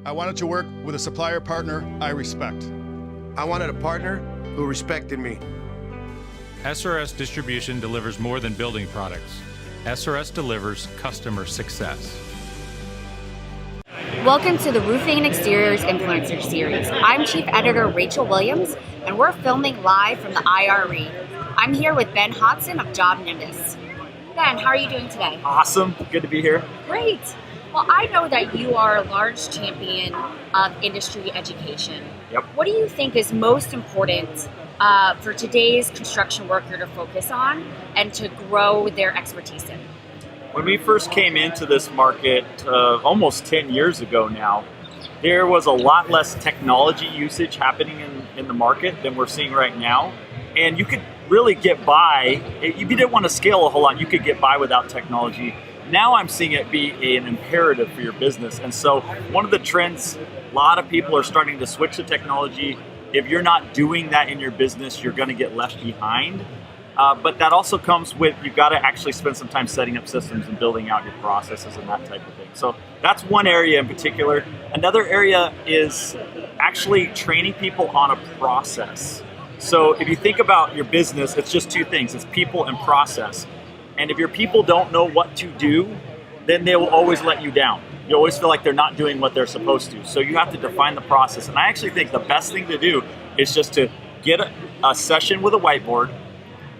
I wanted to work with a supplier partner I respect. I wanted a partner who respected me. SRS Distribution delivers more than building products. SRS delivers customer success. Welcome to the Roofing and Exteriors Influencer Series. I'm Chief Editor Rachel Williams, and we're filming live from the IRE. I'm here with Ben Hodson of Job Nimbus. Ben, how are you doing today? Awesome. Good to be here. Great. Well, I know that you are a large champion of industry education. Yep. What do you think is most important for today's construction worker to focus on and to grow their expertise in? When we first came into this market almost 10 years ago now, there was a lot less technology usage happening in the market than we're seeing right now. And you could really get by, if you didn't want to scale a whole lot, you could get by without technology. Now I'm seeing it be an imperative for your business. And so one of the trends, a lot of people are starting to switch to technology. If you're not doing that in your business, you're going to get left behind. But that also comes with, you've got to actually spend some time setting up systems and building out your processes and that type of thing. So that's one area in particular. Another area is actually training people on a process. So if you think about your business, it's just two things. It's people and process. And if your people don't know what to do, then they will always let you down. You always feel like they're not doing what they're supposed to. So you have to define the process. And I actually think the best thing to do is just to get a session with a whiteboard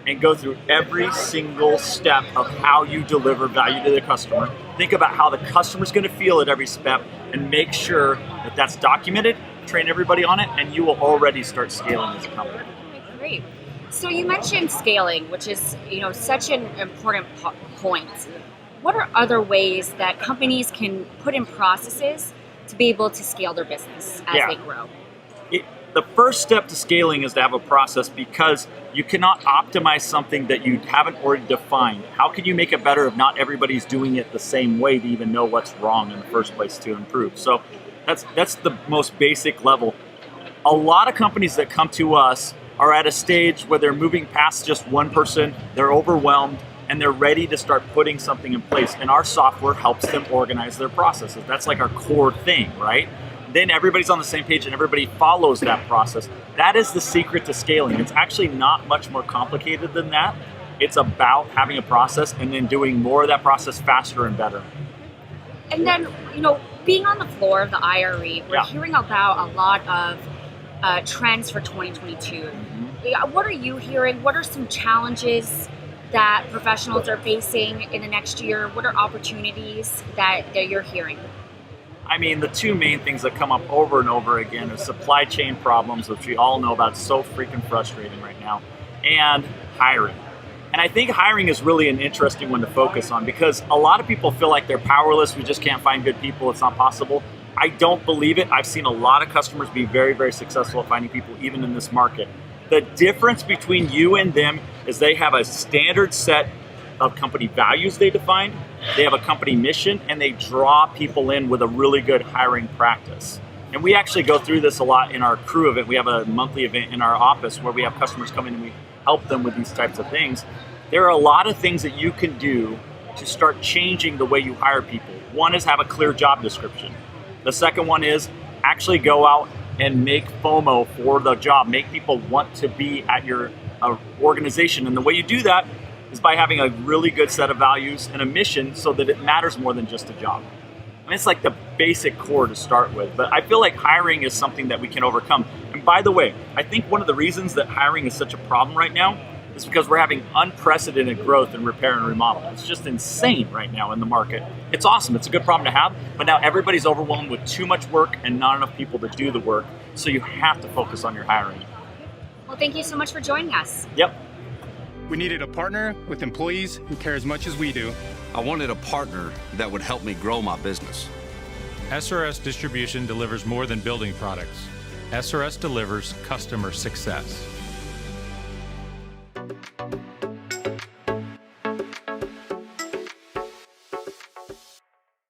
and go through every single step of how you deliver value to the customer. Think about how the customer's going to feel at every step and make sure that that's documented, train everybody on it, and you will already start scaling as a company. Okay, great. So you mentioned scaling, which is such an important point. What are other ways that companies can put in processes to be able to scale their business as they grow? The first step to scaling is to have a process, because you cannot optimize something that you haven't already defined. How can you make it better if not everybody's doing it the same way to even know what's wrong in the first place to improve? So that's the most basic level. A lot of companies that come to us are at a stage where they're moving past just one person, they're overwhelmed, and they're ready to start putting something in place. And our software helps them organize their processes. That's like our core thing, right? Then everybody's on the same page and everybody follows that process. That is the secret to scaling. It's actually not much more complicated than that. It's about having a process and then doing more of that process faster and better. And then, being on the floor of the IRE, we're hearing about a lot of trends for 2022. Mm-hmm. What are you hearing? What are some challenges that professionals are facing in the next year? What are opportunities that you're hearing? I mean, the two main things that come up over and over again are supply chain problems, which we all know about. It's so freaking frustrating right now, and hiring. And I think hiring is really an interesting one to focus on, because a lot of people feel like they're powerless. We just can't find good people. It's not possible. I don't believe it. I've seen a lot of customers be very, very successful at finding people, even in this market. The difference between you and them is they have a standard set of company values they define, they have a company mission, and they draw people in with a really good hiring practice. And we actually go through this a lot in our crew event. We have a monthly event in our office where we have customers come in and we help them with these types of things. There are a lot of things that you can do to start changing the way you hire people. One is have a clear job description. The second one is actually go out and make FOMO for the job, make people want to be at your organization. And the way you do that is by having a really good set of values and a mission so that it matters more than just a job. I mean, it's like the basic core to start with, but I feel like hiring is something that we can overcome. And by the way, I think one of the reasons that hiring is such a problem right now is because we're having unprecedented growth in repair and remodel. It's just insane right now in the market. It's awesome, it's a good problem to have, but now everybody's overwhelmed with too much work and not enough people to do the work, so you have to focus on your hiring. Well, thank you so much for joining us. Yep. We needed a partner with employees who care as much as we do. I wanted a partner that would help me grow my business. SRS Distribution delivers more than building products. SRS delivers customer success.